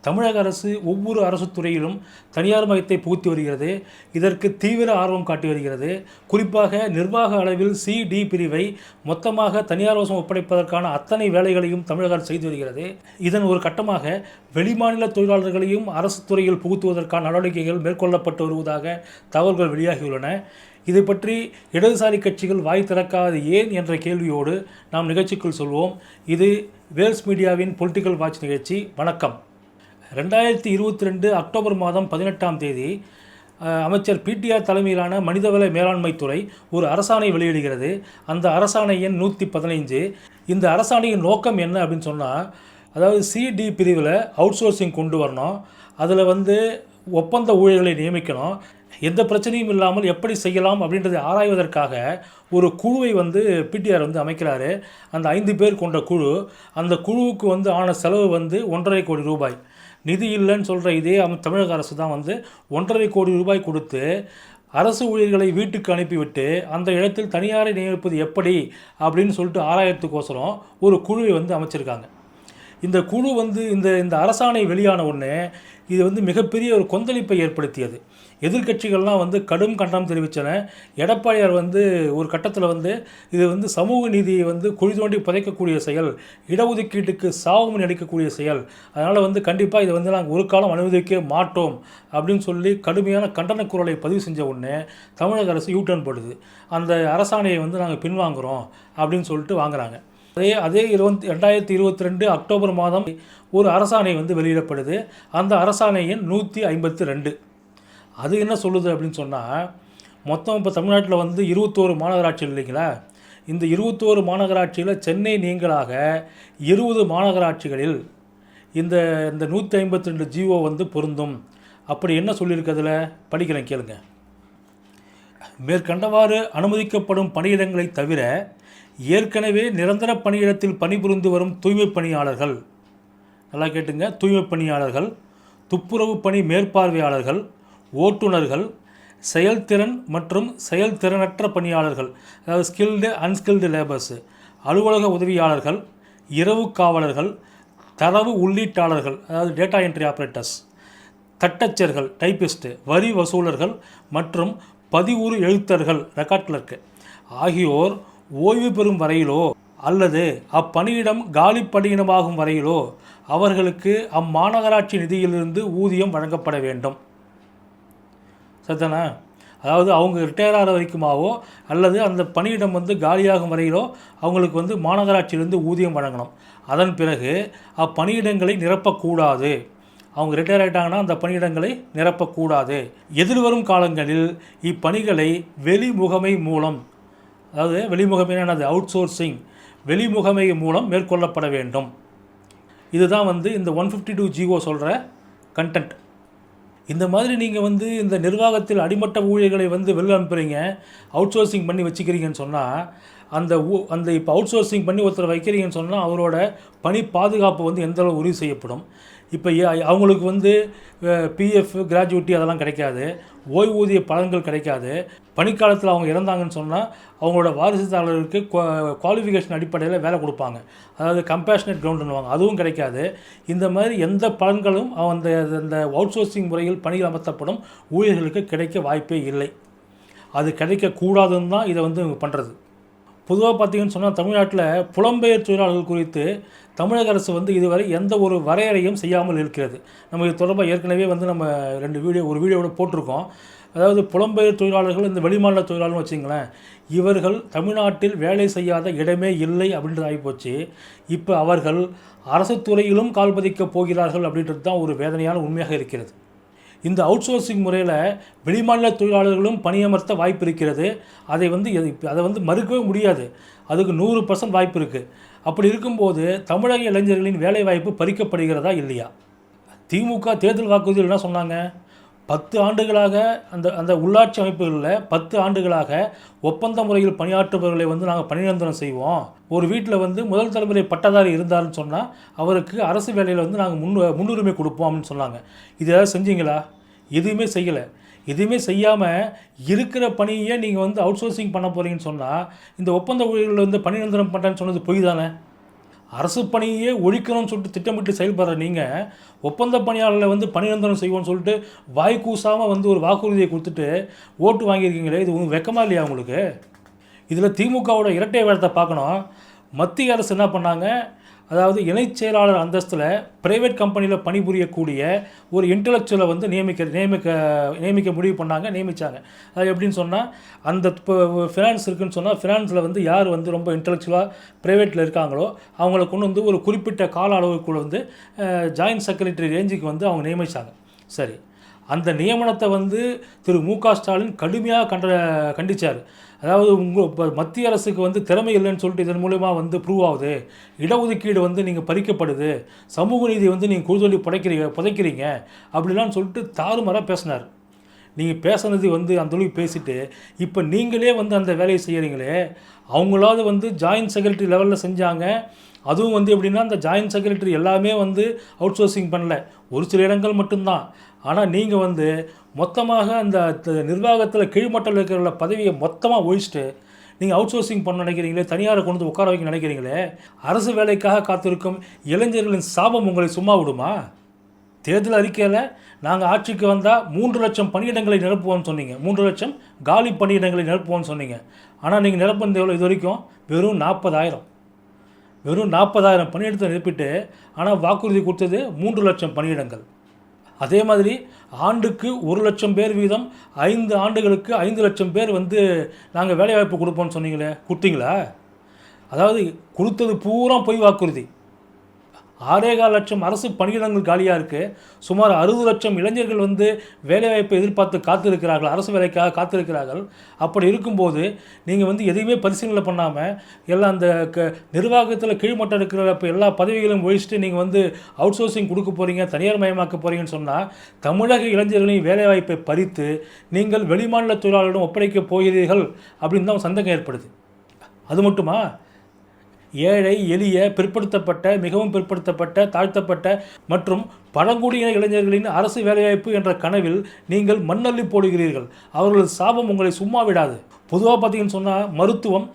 தமிழக அரசு ஒவ்வொரு அரசு துறையிலும் தனியார் மயத்தை புகுத்தி வருகிறது. இதற்கு தீவிர ஆர்வம் காட்டி வருகிறது. குறிப்பாக நிர்வாக அளவில் சி-டி பிரிவை மொத்தமாக தனியார் வசம் ஒப்படைப்பதற்கான அத்தனை வேலைகளையும் தமிழக அரசு செய்து வருகிறது. இதன் ஒரு கட்டமாக வெளிமாநில தொழிலாளர்களையும் அரசு துறையில் புகுத்துவதற்கான நடவடிக்கைகள் மேற்கொள்ளப்பட்டு வருவதாக தகவல்கள் வெளியாகியுள்ளன. இதை பற்றி இடதுசாரி கட்சிகள் வாய் திறக்காது ஏன் என்ற கேள்வியோடு நாம் நிகழ்ச்சிக்குள் சொல்வோம். இது வேல்ஸ் மீடியாவின் பொலிட்டிக்கல் வாட்ச் நிகழ்ச்சி. வணக்கம். 2022 அக்டோபர் மாதம் 18ஆம் தேதி அமைச்சர் பிடிஆர் தலைமையிலான மனிதவள மேலாண்மை துறை ஒரு அரசாணை வெளியிடுகிறது. அந்த அரசாணை எண் 115. இந்த அரசாணையின் நோக்கம் என்ன அப்படின்னு சொன்னால், அதாவது சி-டி பிரிவில் அவுட் சோர்சிங் கொண்டு வரணும். அதில் ஒப்பந்த ஊழியர்களை நியமிக்கணும். எந்த பிரச்சனையும் இல்லாமல் எப்படி செய்யலாம் அப்படின்றதை ஆராய்வதற்காக ஒரு குழுவை பிடிஆர் அமைக்கிறாரு. அந்த 5 பேர் கொண்ட குழு. அந்த குழுவுக்கு ஆன செலவு 1.5 கோடி ரூபாய். நிதி இல்லைன்னு சொல்கிற இதே தமிழக அரசு தான் 1.5 கோடி ரூபாய் கொடுத்து அரசு ஊழியர்களை வீட்டுக்கு அனுப்பிவிட்டு அந்த இடத்தில் தனியாரை நியமிப்பது எப்படி அப்படின்னு சொல்லிட்டு ஆராயத்துக்கோசரம் ஒரு குழுவை அமைச்சிருக்காங்க. இந்த குழு இந்த அரசாணை வெளியான உடனே இது மிகப்பெரிய ஒரு கொந்தளிப்பை ஏற்படுத்தியது. எதிர்க்கட்சிகள்லாம் கடும் கண்டனம் தெரிவித்தன. எடப்பாடியார் ஒரு கட்டத்தில் இது சமூக நீதியை குழி தோண்டி புதைக்கக்கூடிய செயல், இடஒதுக்கீட்டுக்கு சாவுமணி அளிக்கக்கூடிய செயல், அதனால் கண்டிப்பாக இதை நாங்கள் ஒரு காலம் அனுமதிக்க மாட்டோம் அப்படின்னு சொல்லி கடுமையான கண்டன குரலை பதிவு செஞ்ச உடனே தமிழக அரசு யூட்டர்ன் போடுது. அந்த அரசாணையை நாங்கள் பின்வாங்குகிறோம் அப்படின்னு சொல்லிட்டு வாங்குகிறாங்க. அதே 2022 அக்டோபர் மாதம் ஒரு அரசாணை வெளியிடப்படுது. அந்த அரசாணை எண் 152. அது என்ன சொல்லுது அப்படின்னு சொன்னால், மொத்தம் இப்போ தமிழ்நாட்டில் 21 மாநகராட்சிகள் இல்லைங்களா? இந்த 21 மாநகராட்சியில் சென்னை நீங்களாக 20 மாநகராட்சிகளில் இந்த 152 ஜிஓ பொருந்தும். அப்படி என்ன சொல்லியிருக்கிறதுல படிக்கிறேன், கேளுங்க. மேற்கண்டவாறு அனுமதிக்கப்படும் பணியிடங்களை தவிர ஏற்கனவே நிரந்தர பணியிடத்தில் பணிபுரிந்து வரும் தூய்மை பணியாளர்கள், நல்லா கேட்டுங்க, தூய்மை பணியாளர்கள், துப்புரவு பணி மேற்பார்வையாளர்கள், ஓட்டுநர்கள், செயல்திறன் மற்றும் செயல்திறனற்ற பணியாளர்கள், அதாவது ஸ்கில்டு அன்ஸ்கில்டு லேபர்ஸு, அலுவலக உதவியாளர்கள், இரவு காவலர்கள், தரவு உள்ளீட்டாளர்கள், அதாவது டேட்டா என்ட்ரி ஆப்ரேட்டர்ஸ், தட்டச்சர்கள் டைப்பிஸ்ட்டு, வரி வசூலர்கள் மற்றும் பதிவுறு எழுத்தர்கள் ரெக்கார்ட் கிளர்க்கு ஆகியோர் ஓய்வு பெறும் வரையிலோ அல்லது அப்பணியிடம் காலி பணியிடமாகும் வரையிலோ அவர்களுக்கு அம்மாநகராட்சி நிதியிலிருந்து ஊதியம் வழங்கப்பட வேண்டும். சரிதானே? அதாவது அவங்க ரிட்டையர் ஆகிற வரைக்குமாவோ அல்லது அந்த பணியிடம் காலியாகும் வரையிலோ அவங்களுக்கு மாநகராட்சியிலிருந்து ஊதியம் வழங்கணும். அதன் பிறகு அப்பணியிடங்களை நிரப்பக்கூடாது. அவங்க ரிட்டையர் ஆகிட்டாங்கன்னா அந்த பணியிடங்களை நிரப்பக்கூடாது. எதிர்வரும் காலங்களில் இப்பணிகளை வெளிமுகமை மூலம், அதாவது வெளிமுகமையான அவுட் சோர்சிங், வெளிமுகமை மூலம் மேற்கொள்ளப்பட வேண்டும். இதுதான் இந்த 152 ஜிஓ சொல்கிற கண்டென்ட். இந்த மாதிரி நீங்கள் இந்த நிர்வாகத்தில் அடிமட்ட ஊழியர்களை வெளில அனுப்புகிறீங்க, அவுட் சோர்சிங் பண்ணி வச்சுக்கிறீங்கன்னு சொன்னால், அந்த இப்போ அவுட் சோர்சிங் பண்ணி ஒருத்தரை வைக்கிறீங்கன்னு சொன்னால் அவரோட பணி பாதுகாப்பு எந்த அளவு உறுதி செய்யப்படும்? இப்போ அவங்களுக்கு பிஎஃப், கிராஜுவிட்டி அதெல்லாம் கிடைக்காது. ஓய்வூதிய பலன்கள் கிடைக்காது. பணிக்காலத்தில் அவங்க இறந்தாங்கன்னு சொன்னால் அவங்களோட வாரிசுதாரர்களுக்கு குவாலிஃபிகேஷன் அடிப்படையில் வேலை கொடுப்பாங்க. அதாவது கம்பேஷனேட் கிரவுண்டுன்னுவாங்க, அதுவும் கிடைக்காது. இந்த மாதிரி எந்த பலன்களும் அந்த அவுட் சோர்சிங் முறையில் பணியில் அமர்த்தப்படும் ஊழியர்களுக்கு கிடைக்க வாய்ப்பே இல்லை. அது கிடைக்கக்கூடாதுன்னு தான் இதை பண்ணுறது. பொதுவாக பார்த்தீங்கன்னு சொன்னால் தமிழ்நாட்டில் புலம்பெயர் தொழிலாளர்கள் குறித்து தமிழக அரசு இதுவரை எந்த ஒரு வரையறையும் செய்யாமல் இருக்கிறது. நம்ம இது தொடர்பாக ஏற்கனவே நம்ம ஒரு வீடியோவோட போட்டிருக்கோம். அதாவது புலம்பெயர் தொழிலாளர்கள், இந்த வெளிமாநில தொழிலாளர்னு வச்சிங்களேன், இவர்கள் தமிழ்நாட்டில் வேலை செய்யாத இடமே இல்லை அப்படின்றது ஆகிப்போச்சு. இப்போ அவர்கள் அரசு துறையிலும் கால் பதிக்கப் போகிறார்கள் அப்படின்றது தான் ஒரு வேதனையான உண்மையாக இருக்கிறது. இந்த அவுட் சோர்சிங் முறையில் வெளிமாநில தொழிலாளர்களும் பணியமர்த்த வாய்ப்பு இருக்கிறது. அதை மறுக்கவே முடியாது. அதுக்கு 100% வாய்ப்பு இருக்குது. அப்படி இருக்கும்போது தமிழக இளைஞர்களின் வேலை வாய்ப்பு பறிக்கப்படுகிறதா இல்லையா? திமுக தேர்தல் வாக்குறுதியில் என்ன சொன்னாங்க? 10 ஆண்டுகளாக அந்த உள்ளாட்சி அமைப்புகளில் 10 ஆண்டுகளாக ஒப்பந்த முறையில் பணியாற்றுபவர்களை நாங்கள் பணிநிரந்தரம் செய்வோம். ஒரு வீட்டில் முதல் தலைமுறை பட்டதாரி இருந்தாருன்னு சொன்னால் அவருக்கு அரசு வேலையில் நாங்கள் முன்னுரிமை கொடுப்போம் அப்படின்னு சொன்னாங்க. இது ஏதாவது செஞ்சீங்களா? எதுவுமே செய்யலை. எதுவுமே செய்யாமல் இருக்கிற பணியை நீங்கள் அவுட் சோர்சிங் பண்ண போகிறீங்கன்னு சொன்னால் இந்த ஒப்பந்த ஊழியர்கள் பணிநிரந்தரம் பண்ணுறேன்னு சொன்னது பொய் தானே? அரசு பணியே ஒழிக்கணும்னு சொல்லிட்டு திட்டமிட்டு செயல்படுற நீங்கள் ஒப்பந்த பணியாளர்களை வந்து பணி நிரந்தரம் செய்வோம்னு சொல்லிட்டு வாய் கூசாமல் வந்து ஒரு வாக்குறுதியை கொடுத்துட்டு ஓட்டு வாங்கியிருக்கீங்களே, இது ஒன்றும் வெக்கமா இல்லையா உங்களுக்கு? இதில் திமுகவோட இரட்டை வேடத்தை பார்க்கணும். மத்திய அரசு என்ன பண்ணாங்க, அதாவது இணைச் செயலாளர் அந்தஸ்தில் ப்ரைவேட் கம்பெனியில் பணிபுரியக்கூடிய ஒரு இன்டலெக்சுவலை வந்து நியமிக்க முடிவு பண்ணாங்க, நியமித்தாங்க. அது எப்படின்னு சொன்னால், அந்த இப்போ ஃபினான்ஸ் இருக்குதுன்னு சொன்னால் ஃபினான்ஸில் வந்து யார் வந்து ரொம்ப இன்டலெக்சுவலாக ப்ரைவேட்டில் இருக்காங்களோ அவங்கள கொண்டு வந்து ஒரு குறிப்பிட்ட கால அளவுக்குள்ள வந்து ஜாயின்ட் செக்ரட்டரி ரேஞ்சுக்கு வந்து அவங்க நியமித்தாங்க. சரி, அந்த நியமனத்தை வந்து திரு மு.க. ஸ்டாலின் கடுமையாக கண்டித்தார். அதாவது இப்போ மத்திய அரசுக்கு வந்து திறமை இல்லைன்னு சொல்லிட்டு இதன் மூலமா வந்து ப்ரூவ் ஆகுது, இடஒதுக்கீடு வந்து நீங்கள் பறிக்கப்படுது, சமூக நீதி வந்து நீங்கள் குழுதொல்லி புதைக்கிறீங்க அப்படிலாம் சொல்லிட்டு தாறுமாறாக பேசினார். நீங்கள் பேசுனது வந்து அந்த அளவுக்கு பேசிட்டு இப்போ நீங்களே வந்து அந்த வேலையை செய்கிறீங்களே, அவங்களாவது வந்து ஜாயின்ட் செக்ரட்டரி லெவலில் செஞ்சாங்க. அதுவும் வந்து எப்படின்னா, அந்த ஜாயின்ட் செக்ரட்டரி எல்லாமே வந்து அவுட் சோர்சிங் பண்ணல, ஒரு சில இடங்கள் மட்டும்தான். ஆனால் நீங்கள் வந்து மொத்தமாக அந்த நிர்வாகத்தில் கீழ்மட்டத்தில் இருக்கிற பதவியை மொத்தமாக ஒழிச்சிட்டு நீங்கள் அவுட் சோர்சிங் பண்ண நினைக்கிறீங்களே, தனியாரை கொண்டு வந்து உட்கார வைக்க நினைக்கிறீங்களே, அரசு வேலைக்காக காத்திருக்கும் இளைஞர்களின் சாபம் உங்களை சும்மா விடுமா? தேர்தல் அறிக்கையில் நாங்கள் ஆட்சிக்கு வந்தால் 3 லட்சம் பணியிடங்களை நிரப்புவோம்னு சொன்னீங்க, 3 லட்சம் காலி பணியிடங்களை நிரப்புவோம்னு சொன்னீங்க. ஆனால் நீங்கள் நிரப்புனது எவ்வளோ இது வரைக்கும்? வெறும் 40,000 பணியிடத்தை நிரப்பிட்டு, ஆனால் வாக்குறுதி கொடுத்தது 3 லட்சம் பணியிடங்கள். அதே மாதிரி ஆண்டுக்கு 1 லட்சம் பேர் வீதம் 5 ஆண்டுகளுக்கு 5 லட்சம் பேர் வந்து நாங்கள் வேலைவாய்ப்பு கொடுப்போம்னு சொன்னீங்களே, கொடுத்தீங்களா? அதாவது கொடுத்தது பூரா பொய் வாக்குறுதி. 6.25 லட்சம் அரசு பணியிடங்கள் காலியாக இருக்குது. சுமார் 60 லட்சம் இளைஞர்கள் வந்து வேலைவாய்ப்பை எதிர்பார்த்து காத்திருக்கிறார்கள், அரசு வேலைக்காக காத்திருக்கிறார்கள். அப்படி இருக்கும்போது நீங்கள் வந்து எதையுமே பரிசீலனை பண்ணாமல் எல்லாம் அந்த நிர்வாகத்தில் கீழ்மட்டம் இருக்கிற இப்போ எல்லா பதவிகளும் ஒழிச்சிட்டு நீங்கள் வந்து அவுட் சோர்சிங் கொடுக்க போகிறீங்க, தனியார் மயமாக்க போகிறீங்கன்னு சொன்னால் தமிழக இளைஞர்களின் வேலைவாய்ப்பை பறித்து நீங்கள் வெளிமாநில தொழிலாளர்களிடம் ஒப்படைக்கப் போகிறீர்கள் அப்படின்னு தான் சந்தேகம் ஏற்படுது. அது மட்டுமா, ஏழை எளிய பிற்படுத்தப்பட்ட, மிகவும் பிற்படுத்தப்பட்ட, தாழ்த்தப்பட்ட மற்றும் பழங்குடியின இளைஞர்களின் அரசு வேலைவாய்ப்பு என்ற கனவில் நீங்கள் மண்ணள்ளி போடுகிறீர்கள். அவர்களது சாபம் உங்களை சும்மா விடாது. பொதுவாக பார்த்தீங்கன்னு சொன்னால் மருத்துவம்,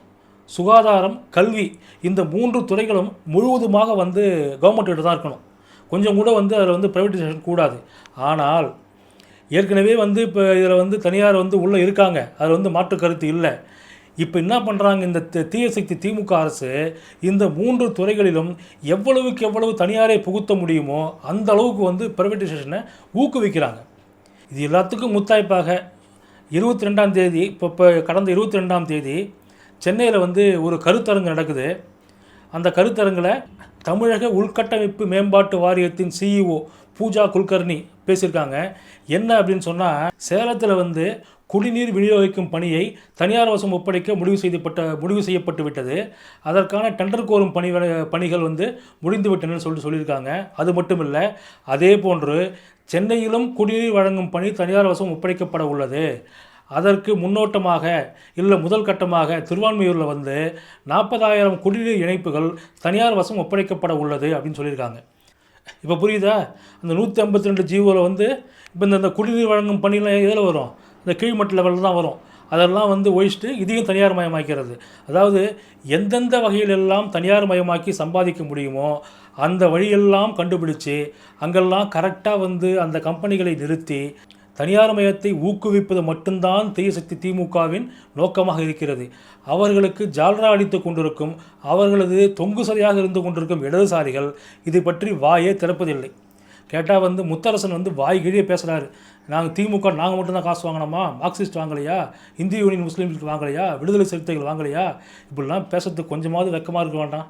சுகாதாரம், கல்வி இந்த 3 துறைகளும் முழுவதுமாக வந்து கவர்மெண்ட்டிட்ட தான் இருக்கணும். கொஞ்சம் கூட வந்து அதில் வந்து ப்ரைவேட்டைசேஷன் கூடாது. ஆனால் ஏற்கனவே வந்து இப்போ இதில் வந்து தனியார் வந்து உள்ளே இருக்காங்க, அதில் வந்து மாற்று கருத்து இல்லை. இப்போ என்ன பண்ணுறாங்க, இந்த தீய சக்தி திமுக அரசு இந்த 3 துறைகளிலும் எவ்வளவுக்கு எவ்வளவு தனியாரை புகுத்த முடியுமோ அந்த அளவுக்கு வந்து ப்ரைவேட்டைசேஷனை ஊக்குவிக்கிறாங்க. இது எல்லாத்துக்கும் முத்தாய்ப்பாக 22ஆம் தேதி இப்போ கடந்த 22ஆம் தேதி சென்னையில் வந்து ஒரு கருத்தரங்கு நடக்குது. அந்த கருத்தரங்கில் தமிழக உள்கட்டமைப்பு மேம்பாட்டு வாரியத்தின் சிஇஓ பூஜா குல்கர்னி பேசியிருக்காங்க. என்ன அப்படின்னு சொன்னால், சேலத்தில் வந்து குடிநீர் விநியோகிக்கும் பணியை தனியார் வசம் ஒப்படைக்க முடிவு செய்யப்பட்டு விட்டது. அதற்கான டெண்டர் கோரும் பணிகள் வந்து முடிந்துவிட்டனு சொல்லியிருக்காங்க. அது மட்டும் இல்லை, அதே போன்று சென்னையிலும் குடிநீர் வழங்கும் பணி தனியார் வசம் ஒப்படைக்கப்பட உள்ளது. அதற்கு முன்னோட்டமாக இல்லை முதல் கட்டமாக திருவான்மியூரில் வந்து 40,000 குடிநீர் இணைப்புகள் தனியார் வசம் ஒப்படைக்கப்பட உள்ளது அப்படின்னு சொல்லியிருக்காங்க. இப்போ புரியுதா? அந்த 152 ஜிஓவில் வந்து இப்போ இந்த குடிநீர் வழங்கும் பணியெலாம் எதில் வரும்? இந்த கீழ்மட்ட லெவலில் தான் வரும். அதெல்லாம் வந்து ஒழிச்சிட்டு இதையும் தனியார் மயமாக்கிறது. அதாவது எந்தெந்த வகையிலெல்லாம் தனியார் மயமாக்கி சம்பாதிக்க முடியுமோ அந்த வழியெல்லாம் கண்டுபிடிச்சு அங்கெல்லாம் கரெக்டாக வந்து அந்த கம்பெனிகளை நிறுத்தி தனியார் மயத்தை ஊக்குவிப்பது மட்டும்தான் தீய சக்தி திமுகவின் நோக்கமாக இருக்கிறது. அவர்களுக்கு ஜால்ரா அடித்து கொண்டிருக்கும், அவர்களது தொங்கு சரியாக இருந்து கொண்டிருக்கும் இடதுசாரிகள் இதை பற்றி வாயே திறப்பதில்லை. கேட்டால் வந்து முத்தரசன் வந்து வாய் கிழியே பேசுகிறாரு. திமுக நாங்கள் மட்டும்தான் காசு வாங்கினோமா, மார்க்சிஸ்ட் வாங்கலையா, இந்திய யூனியன் முஸ்லீம்களுக்கு வாங்கலையா, விடுதலை சிறுத்தைகள் வாங்கலையா, இப்படிலாம் பேசுறதுக்கு கொஞ்சமாவது வெக்கமாக இருக்க வேண்டாம்.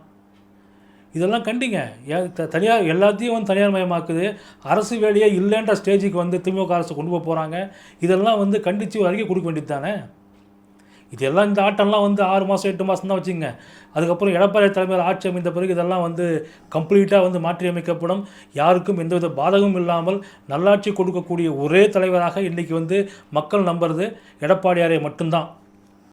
இதெல்லாம் கண்டிங்க. தனியார் எல்லாத்தையும் வந்து தனியார் மயமாக்குது. அரசு வேலையே இல்லைன்ற ஸ்டேஜுக்கு வந்து திமுக அரசு கொண்டு போகிறாங்க. இதெல்லாம் வந்து கண்டித்து ஒரு அறிக்கை கொடுக்க வேண்டியது தானே. இதெல்லாம் இந்த ஆட்டம்லாம் வந்து 6 மாதம் 8 மாதம் தான் வச்சுங்க. அதுக்கப்புறம் எடப்பாடி தலைமையில் ஆட்சி அமைந்த பிறகு இதெல்லாம் வந்து கம்ப்ளீட்டாக வந்து மாற்றி அமைக்கப்படும். யாருக்கும் எந்தவித பாதகமும் இல்லாமல் நல்லாட்சி கொடுக்கக்கூடிய ஒரே தலைவராக இன்றைக்கி வந்து மக்கள் நம்புறது எடப்பாடியாரை மட்டும்தான்.